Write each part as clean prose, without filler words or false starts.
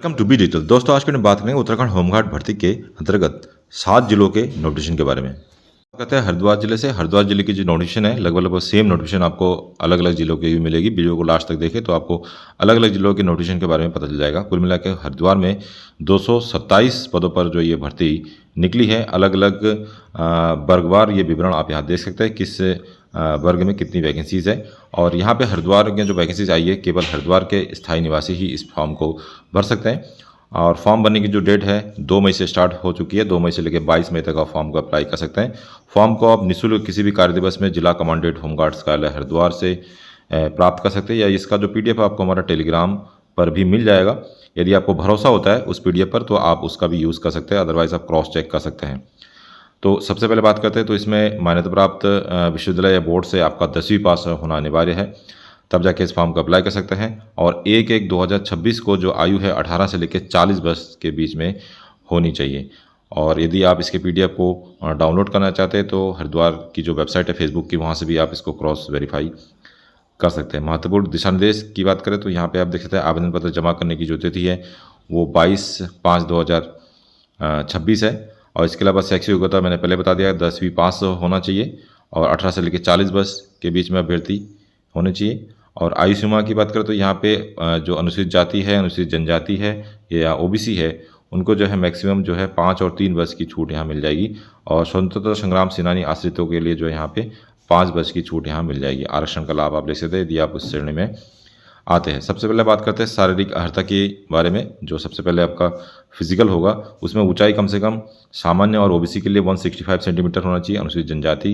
Welcome to be digital. दोस्तों, आज की बात करेंगे उत्तराखंड होमगार्ड भर्ती के अंतर्गत 7 जिलों के नोटिफिकेशन के बारे में। कहते हैं हरिद्वार जिले से। हरिद्वार जिले की जो नोटिफिकेशन है लगभग सेम नोटिफिकेशन आपको अलग अलग जिलों की भी मिलेगी। वीडियो को लास्ट तक देखें तो आपको अलग अलग जिलों के नोटिफिकेशन के बारे में पता चल जाएगा। कुल मिलाकर हरिद्वार में 227 पदों पर जो ये भर्ती निकली है। अलग अलग वर्गवार ये विवरण आप यहाँ देख सकते हैं किस वर्ग में कितनी वैकेंसीज़ है। और यहाँ पे हरिद्वार में जो वैकेंसीज आई है केवल हरिद्वार के स्थायी निवासी ही इस फॉर्म को भर सकते हैं। और फॉर्म भरने की जो डेट है 2 मई से स्टार्ट हो चुकी है। 2 मई से लेकर 22 मई तक आप फॉर्म को अप्लाई कर सकते हैं। फॉर्म को आप निःशुल्क किसी भी कार्य दिवस में जिला कमांडेंट होमगार्ड्स कार्यालय हरिद्वार से प्राप्त कर सकते हैं, या इसका जो PDF आपको हमारा टेलीग्राम पर भी मिल जाएगा। यदि आपको भरोसा होता है उस PDF पर तो आप उसका भी यूज़ कर सकते हैं, अदरवाइज़ आप क्रॉस चेक कर सकते हैं। तो सबसे पहले बात करते हैं तो इसमें मान्यता प्राप्त विश्वविद्यालय या बोर्ड से आपका 10वीं पास होना अनिवार्य है, तब जाके इस फॉर्म को अप्लाई कर सकते हैं। और 1/1/2026 को जो आयु है 18 से लेकर 40 वर्ष के बीच में होनी चाहिए। और यदि आप इसके PDF को डाउनलोड करना चाहते हैं तो हरिद्वार की जो वेबसाइट है फेसबुक की, वहाँ से भी आप इसको क्रॉस वेरीफाई कर सकते हैं। महत्वपूर्ण दिशा निर्देश की बात करें तो यहाँ पे आप देख सकते हैं आवेदन पत्र जमा करने की जो तिथि है वो 22/5/2026 है। और इसके अलावा शैक्षिक योग्यता मैंने पहले बता दिया 10वीं पास होना चाहिए और 18 से लेकर 40 वर्ष के बीच में अभ्यर्थी होने चाहिए। और आयु सीमा की बात करें तो यहाँ पे जो अनुसूचित जाति है, अनुसूचित जनजाति है या OBC है, उनको जो है मैक्सिमम जो है 5 और 3 वर्ष की छूट यहाँ मिल जाएगी। और स्वतंत्रता संग्राम सेनानी आश्रितों के लिए जो है यहाँ पे 5 वर्ष की छूट यहाँ मिल जाएगी। आरक्षण का लाभ आप ले सकते हैं यदि आप उस श्रेणी में आते हैं। सबसे पहले बात करते हैं शारीरिक अर्हता के बारे में। जो सबसे पहले आपका फिजिकल होगा उसमें ऊंचाई कम से कम सामान्य और OBC के लिए 165 सेंटीमीटर होना चाहिए, अनुसूचित जनजाति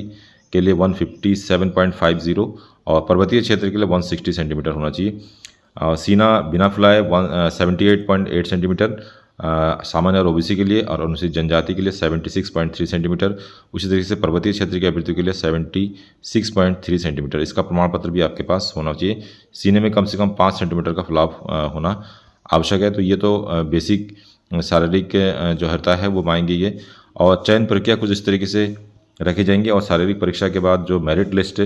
के लिए 157.50 और पर्वतीय क्षेत्र के लिए 160 सेंटीमीटर होना चाहिए। सीना बिना फुलाए 78.8 सेंटीमीटर सामान्य और OBC के लिए, और अनुसूचित जनजाति के लिए 76.3 सेंटीमीटर। उसी तरीके से पर्वतीय क्षेत्र के अभ्यर्थियों के लिए 76.3 सेंटीमीटर। इसका प्रमाण पत्र भी आपके पास होना चाहिए। सीने में कम से कम 5 सेंटीमीटर का फुलाव होना आवश्यक है। तो ये तो बेसिक शारीरिक जो अर्हता है वो मांगी गई है। और चयन प्रक्रिया कुछ इस तरीके से रखी जाएंगी। और शारीरिक परीक्षा के बाद जो मेरिट लिस्ट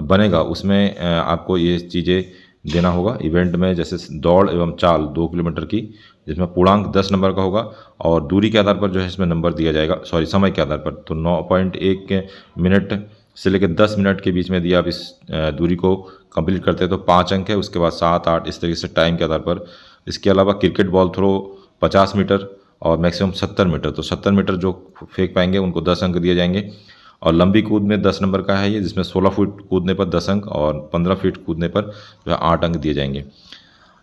बनेगा उसमें आपको ये चीज़ें देना होगा। इवेंट में जैसे दौड़ एवं चाल 2 किलोमीटर की, जिसमें पूर्णांक 10 नंबर का होगा और दूरी के आधार पर जो है इसमें नंबर दिया जाएगा, समय के आधार पर। तो 9.1 मिनट से लेकर 10 मिनट के बीच में यदि आप इस दूरी को कंप्लीट करते हैं तो 5 अंक है। उसके बाद 7, 8 इस तरीके से टाइम के आधार पर। इसके अलावा क्रिकेट बॉल थ्रो 50 मीटर और मैक्सिमम 70 मीटर। तो 70 मीटर जो फेंक पाएंगे उनको 10 अंक दिए जाएंगे। और लंबी कूद में 10 नंबर का है ये, जिसमें 16 फीट कूदने पर 10 अंक और 15 फीट कूदने पर जो है 8 अंक दिए जाएंगे।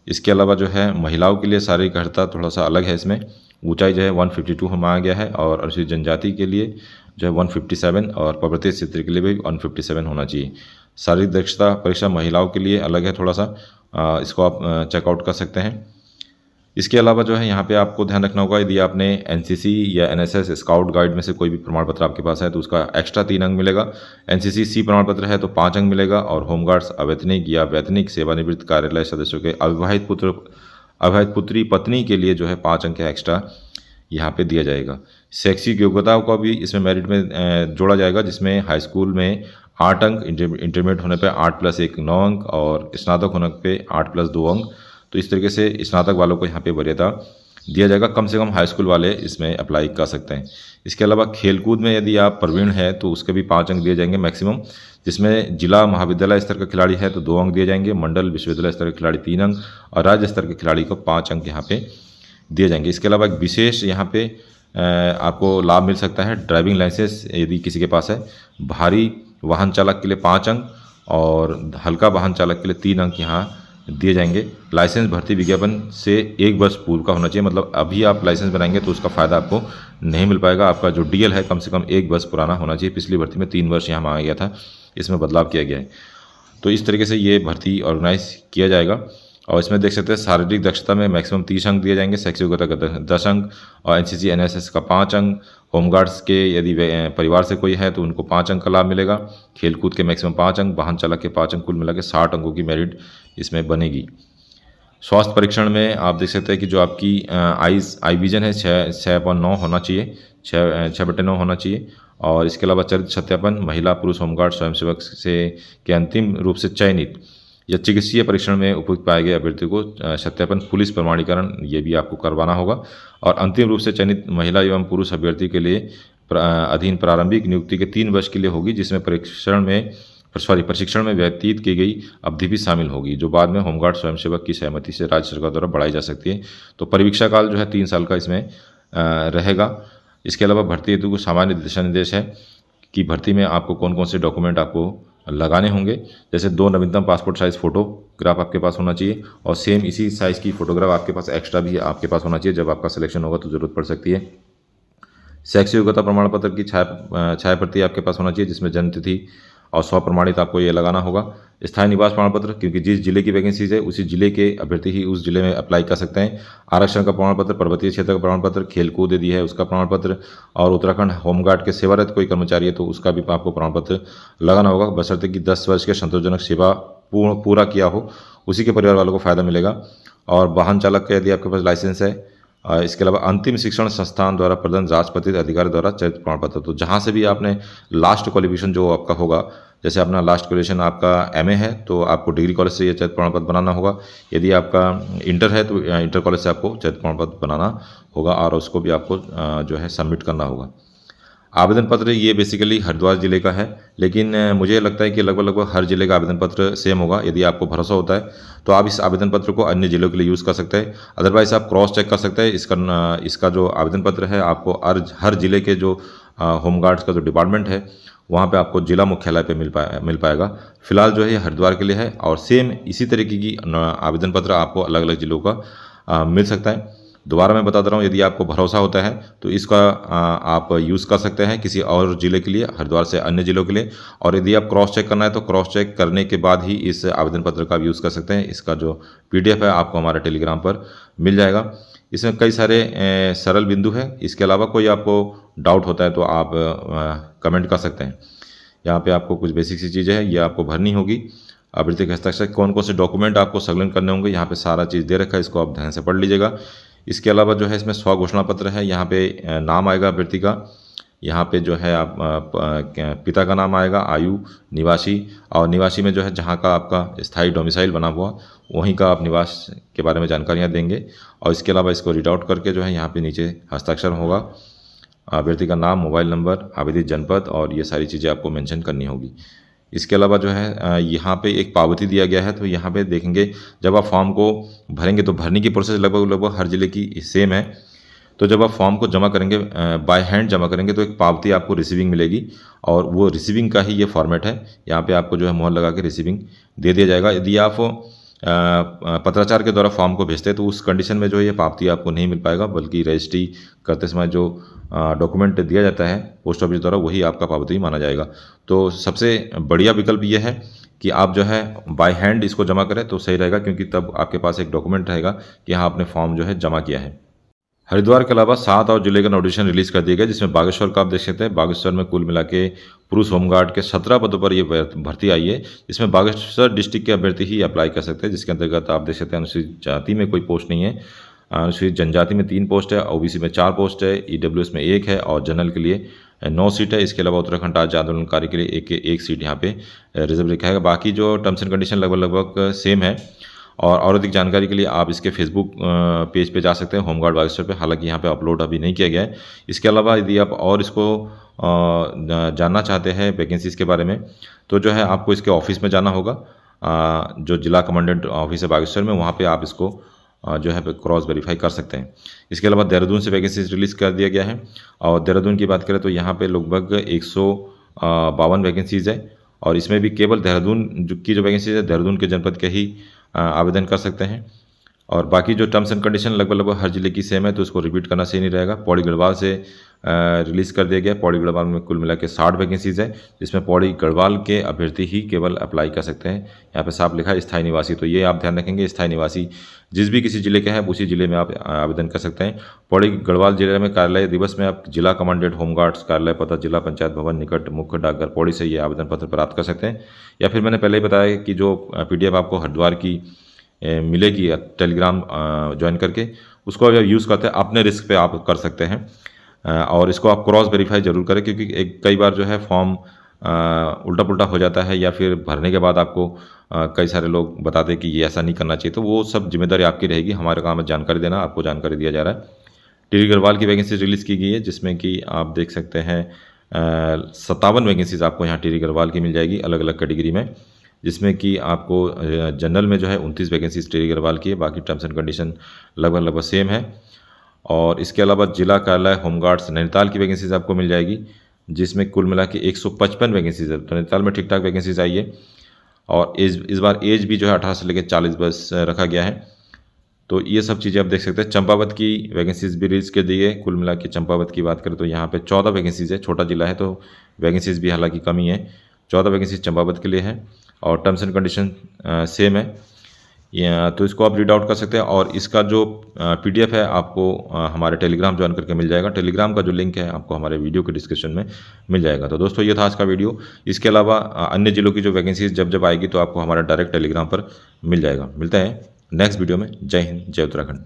इसके अलावा जो है महिलाओं के लिए शारीरिक अर्हता थोड़ा सा अलग है। इसमें ऊंचाई जो है 152 मांगा गया है और अनुसूचित जनजाति के लिए जो है 157 और पर्वतीय क्षेत्र के लिए भी 157 होना चाहिए। शारीरिक दक्षता परीक्षा महिलाओं के लिए अलग है थोड़ा सा, इसको आप चेकआउट कर सकते हैं। इसके अलावा जो है यहाँ पे आपको ध्यान रखना होगा, यदि आपने NCC या NSS स्काउट गाइड में से कोई भी प्रमाण पत्र आपके पास है तो उसका एक्स्ट्रा 3 अंक मिलेगा। NCC C प्रमाण पत्र है तो 5 अंक मिलेगा। और होमगार्ड्स अवैतनिक या वैतनिक सेवानिवृत्त कार्यालय सदस्यों के अविवाहित पुत्री पत्नी के लिए जो है 5 अंक एक्स्ट्रा यहाँ पे दिया जाएगा। शैक्षिक योग्यताओं का भी इसमें मेरिट में जोड़ा जाएगा, जिसमें हाई स्कूल में 8 अंक, इंटरमीडिएट होने पर 8 + 1 9 अंक और स्नातक होने पर 8 + 2 अंक। तो इस तरीके से स्नातक वालों को यहाँ पे वरीयता दिया जाएगा। कम से कम हाई स्कूल वाले इसमें अप्लाई कर सकते हैं। इसके अलावा खेलकूद में यदि आप प्रवीण है तो उसके भी 5 अंक दिए जाएंगे मैक्सिमम, जिसमें जिला महाविद्यालय स्तर का खिलाड़ी है तो 2 अंक दिए जाएंगे, मंडल विश्वविद्यालय स्तर के खिलाड़ी 3 अंक और राज्य स्तर के खिलाड़ी को 5 अंक यहाँ पे दिए जाएंगे। इसके अलावा एक विशेष यहाँ पे आपको लाभ मिल सकता है, ड्राइविंग लाइसेंस यदि किसी के पास है। भारी वाहन चालक के लिए 5 अंक और हल्का वाहन चालक के लिए 3 अंक यहाँ दिए जाएंगे। लाइसेंस भर्ती विज्ञापन से 1 वर्ष पूर्व का होना चाहिए, मतलब अभी आप लाइसेंस बनाएंगे तो उसका फ़ायदा आपको नहीं मिल पाएगा। आपका जो DL है कम से कम 1 वर्ष पुराना होना चाहिए। पिछली भर्ती में 3 वर्ष यहाँ मांगा गया था, इसमें बदलाव किया गया है। तो इस तरीके से ये भर्ती ऑर्गेनाइज किया जाएगा। और इसमें देख सकते हैं शारीरिक दक्षता में मैक्सिमम 30 अंक दिए जाएंगे, शैक्षिक योग्यता का 10 अंक और NCC NSS का 5 अंक। होमगार्ड्स के यदि परिवार से कोई है तो उनको 5 अंक का लाभ मिलेगा। खेलकूद के मैक्सिमम 5 अंक, वाहन चालक के 5 अंक, कुल मिला के 60 अंकों की मेरिट इसमें बनेगी। स्वास्थ्य परीक्षण में आप देख सकते हैं कि जो आपकी आई विजन है 6/9 होना चाहिए, 6/9 होना चाहिए। और इसके अलावा चरित्र सत्यापन महिला पुरुष होमगार्ड स्वयंसेवक से के अंतिम रूप से चयनित या चिकित्सीय परीक्षण में उपयुक्त पाए गए अभ्यर्थी को सत्यापन पुलिस प्रमाणीकरण ये भी आपको करवाना होगा। और अंतिम रूप से चयनित महिला एवं पुरुष अभ्यर्थी के लिए अधीन प्रारंभिक नियुक्ति के 3 वर्ष के लिए होगी, जिसमें प्रशिक्षण में व्यतीत की गई अवधि भी शामिल होगी, जो बाद में होमगार्ड स्वयंसेवक की सहमति से राज्य सरकार द्वारा बढ़ाई जा सकती है। तो परीक्षा काल जो है 3 साल का इसमें रहेगा। इसके अलावा भर्ती हेतु को सामान्य दिशा निर्देश है कि भर्ती में आपको कौन कौन से डॉक्यूमेंट आपको लगाने होंगे। जैसे 2 नवीनतम पासपोर्ट साइज़ फ़ोटोग्राफ आपके पास होना चाहिए, और सेम इसी साइज़ की फ़ोटोग्राफ आपके पास एक्स्ट्रा भी आपके पास होना चाहिए। जब आपका सिलेक्शन होगा तो ज़रूरत पड़ सकती है। शैक्षिक योग्यता प्रमाण पत्र की छाया प्रति आपके पास होना चाहिए, जिसमें जन्म तिथि और स्वप्रमाणित आपको ये लगाना होगा। स्थायी निवास प्रमाण पत्र, क्योंकि जिस जिले की वैकेंसीज है उसी जिले के अभ्यर्थी ही उस जिले में अप्लाई कर सकते हैं। आरक्षण का प्रमाण पत्र, पर्वतीय क्षेत्र का प्रमाण पत्र, खेलकूद यदि है उसका प्रमाण पत्र, और उत्तराखंड होमगार्ड के सेवारत कोई कर्मचारी है तो उसका भी आपको प्रमाण पत्र लगाना होगा, बशर्ते कि 10 वर्ष के संतोषजनक सेवा पूरा किया हो, उसी के परिवार वालों को फ़ायदा मिलेगा। और वाहन चालक का यदि आपके पास लाइसेंस है। इसके अलावा अंतिम शिक्षण संस्थान द्वारा प्रदान राजपत्रित अधिकारी द्वारा चयनित प्रमाण पत्र, तो जहाँ से भी आपने लास्ट क्वालिफिकेशन जो आपका होगा, जैसे अपना लास्ट ग्रेजुएशन आपका एमए है तो आपको डिग्री कॉलेज से ये चयनित प्रमाण पत्र बनाना होगा। यदि आपका इंटर है तो इंटर कॉलेज से आपको चयनित प्रमाण पत्र बनाना होगा, और उसको भी आपको जो है सबमिट करना होगा। आवेदन पत्र ये बेसिकली हरिद्वार ज़िले का है, लेकिन मुझे लगता है कि लगभग हर ज़िले का आवेदन पत्र सेम होगा। यदि आपको भरोसा होता है तो आप इस आवेदन पत्र को अन्य ज़िलों के लिए यूज़ कर सकते हैं। अदरवाइज़ आप क्रॉस चेक कर सकते हैं। इसका जो आवेदन पत्र है आपको हर ज़िले के जो होमगार्ड्स का जो डिपार्टमेंट है वहाँ पे आपको जिला मुख्यालय पे मिल पाएगा। फिलहाल जो है हरिद्वार के लिए है, और सेम इसी तरीके की आवेदन पत्र आपको अलग अलग ज़िलों का मिल सकता है। दोबारा मैं बता दे रहा हूँ, यदि आपको भरोसा होता है तो इसका आप यूज़ कर सकते हैं किसी और ज़िले के लिए, हरिद्वार से अन्य ज़िलों के लिए। और यदि आप क्रॉस चेक करना है तो क्रॉस चेक करने के बाद ही इस आवेदन पत्र का यूज़ कर सकते हैं। इसका जो PDF है आपको हमारे टेलीग्राम पर मिल जाएगा। इसमें कई सारे सरल बिंदु हैं। इसके अलावा कोई आपको डाउट होता है तो आप कमेंट कर सकते हैं। यहाँ पे आपको कुछ बेसिक सी चीज़ें हैं, ये आपको भरनी होगी। अभ्यर्थी के हस्ताक्षर, कौन कौन से डॉक्यूमेंट आपको संलग्न करने होंगे, यहाँ पे सारा चीज़ दे रखा है, इसको आप ध्यान से पढ़ लीजिएगा। इसके अलावा जो है इसमें स्वघोषणा पत्र है, यहाँ पे नाम आएगा अभ्यर्थी का, यहाँ पे जो है आप पिता का नाम आएगा, आयु, निवासी, और निवासी में जो है जहाँ का आपका स्थायी डोमिसाइल बना हुआ वहीं का आप निवास के बारे में जानकारियाँ देंगे। और इसके अलावा इसको रीड आउट करके जो है यहाँ पे नीचे हस्ताक्षर होगा, अभ्यर्थी का नाम, मोबाइल नंबर, आवेदित जनपद, और ये सारी चीज़ें आपको मेंशन करनी होगी। इसके अलावा जो है यहाँ पे एक पावती दिया गया है, तो यहाँ पे देखेंगे जब आप फॉर्म को भरेंगे तो भरने की प्रोसेस लगभग हर ज़िले की सेम है। तो जब आप फॉर्म को जमा करेंगे, बाय हैंड जमा करेंगे, तो एक पावती आपको रिसीविंग मिलेगी, और वो रिसीविंग का ही ये फॉर्मेट है। यहाँ पे आपको जो है मोहर लगा के रिसीविंग दे दिया जाएगा। यदि आप पत्राचार के द्वारा फॉर्म को भेजते हैं तो उस कंडीशन में जो है ये पावती आपको नहीं मिल पाएगा, बल्कि रजिस्ट्री करते समय जो डॉक्यूमेंट दिया जाता है पोस्ट ऑफिस द्वारा वही आपका पावती माना जाएगा। तो सबसे बढ़िया विकल्प ये है कि आप जो है बाय हैंड इसको जमा करें तो सही रहेगा, क्योंकि तब आपके पास एक डॉक्यूमेंट रहेगा कि हाँ आपने फॉर्म जो है जमा किया है। हरिद्वार के अलावा 7 और जिले का नोटिफिकेशन रिलीज़ कर दिया गया, जिसमें बागेश्वर का आप देख सकते हैं। बागेश्वर में कुल मिला के पुरुष होमगार्ड के 17 पदों पर ये भर्ती आई है, जिसमें बागेश्वर डिस्ट्रिक्ट के अभ्यर्थी ही अप्लाई कर सकते हैं, जिसके अंतर्गत आप देख सकते हैं अनुसूचित जाति में कोई पोस्ट नहीं है, अनुसूचित जनजाति में 3 पोस्ट है, OBC में 4 पोस्ट है, EWS में 1 है, और जनरल के लिए 9 सीट है। इसके अलावा उत्तराखंड राज्य आंदोलनकारी के लिए एक सीट यहाँ पे रिजर्व रखा है। बाकी जो टर्म्स एंड कंडीशन लगभग सेम है। और अधिक जानकारी के लिए आप इसके फेसबुक पेज पे जा सकते हैं, होमगार्ड बागेश्वर पे। हालांकि यहाँ पे अपलोड अभी नहीं किया गया है। इसके अलावा यदि आप और इसको जानना चाहते हैं वैकेंसीज़ के बारे में, तो जो है आपको इसके ऑफिस में जाना होगा, जो जिला कमांडेंट ऑफिस है बागेश्वर में, वहाँ पे आप इसको जो है क्रॉस वेरीफाई कर सकते हैं। इसके अलावा देहरादून से वैकेंसीज रिलीज़ कर दिया गया है, और देहरादून की बात करें तो यहाँ पे लगभग 152 वैकेंसीज़ है, और इसमें भी केवल देहरादून की जो वैकेंसीज है देहरादून के जनपद के ही आवेदन कर सकते हैं। और बाकी जो टर्म्स एंड कंडीशन लगभग हर जिले की सेम है, तो उसको रिपीट करना सही नहीं रहेगा। पौड़ी गढ़वाल से रिलीज़ कर दिया गया। पौड़ी गढ़वाल में कुल मिला के 60 वैकेंसीज़ है, जिसमें पौड़ी गढ़वाल के अभ्यर्थी ही केवल अप्लाई कर सकते हैं। यहाँ पे साफ लिखा है स्थायी निवासी, तो ये आप ध्यान रखेंगे, स्थायी निवासी जिस भी किसी जिले के हैं उसी जिले में आप आवेदन कर सकते हैं। पौड़ी गढ़वाल जिले में कार्यालय दिवस में आप जिला कमांडेंट होमगार्ड्स कार्यालय पता जिला पंचायत भवन निकट मुख्य डाकघर पौड़ी से ये आवेदन पत्र प्राप्त कर सकते हैं। या फिर मैंने पहले ही बताया कि जो PDF आपको हरिद्वार की मिलेगी टेलीग्राम ज्वाइन करके, उसको अगर यूज़ करते हैं अपने रिस्क पे आप कर सकते हैं। और इसको आप क्रॉस वेरीफाई जरूर करें, क्योंकि कई बार जो है फॉर्म उल्टा पुल्टा हो जाता है या फिर भरने के बाद आपको कई सारे लोग बताते हैं कि ये ऐसा नहीं करना चाहिए, तो वो सब जिम्मेदारी आपकी रहेगी। हमारे काम है जानकारी देना, आपको जानकारी दिया जा रहा है। टिहरी गढ़वाल की वैकेंसी रिलीज़ की गई है, जिसमें कि आप देख सकते हैं 57 वैकेंसीज़ आपको यहाँ टिहरी गढ़वाल की मिल जाएगी अलग अलग कैटेगरी में, जिसमें कि आपको जनरल में जो है 29 वैकेंसीज टिहरी गढ़वाल की है। बाकी टर्म्स एंड कंडीशन लगभग सेम है। और इसके अलावा जिला कार्यालय होमगार्ड्स नैनीताल की वैकेंसीज आपको मिल जाएगी, जिसमें कुल मिला के 155 वैकेंसीज है। तो नैनीताल में ठीक ठाक वैकेंसीज आई है। और इस बार एज भी जो है 18 से लेकर 40 बस रखा गया है। तो ये सब चीज़ें आप देख सकते हैं। चंपावत की वैकेंसीज भी रिलीज़ कर दी है। कुल मिला के चंपावत की बात करें तो यहाँ पे 14 वैकेंसीज है। छोटा जिला है तो वैकेंसीज भी हालांकि कमी है। 14 वैकेंसीज चंपावत के लिए है और टर्म्स एंड कंडीशन सेम है। तो इसको आप रीड आउट कर सकते हैं। और इसका जो PDF है आपको हमारे टेलीग्राम ज्वाइन करके मिल जाएगा। टेलीग्राम का जो लिंक है आपको हमारे वीडियो के डिस्क्रिप्शन में मिल जाएगा। तो दोस्तों ये था आज का वीडियो। इसके अलावा अन्य जिलों की जो वैकेंसीज जब आएगी तो आपको हमारे डायरेक्ट टेलीग्राम पर मिल जाएगा। मिलते हैं नेक्स्ट वीडियो में। जय हिंद, जय उत्तराखंड।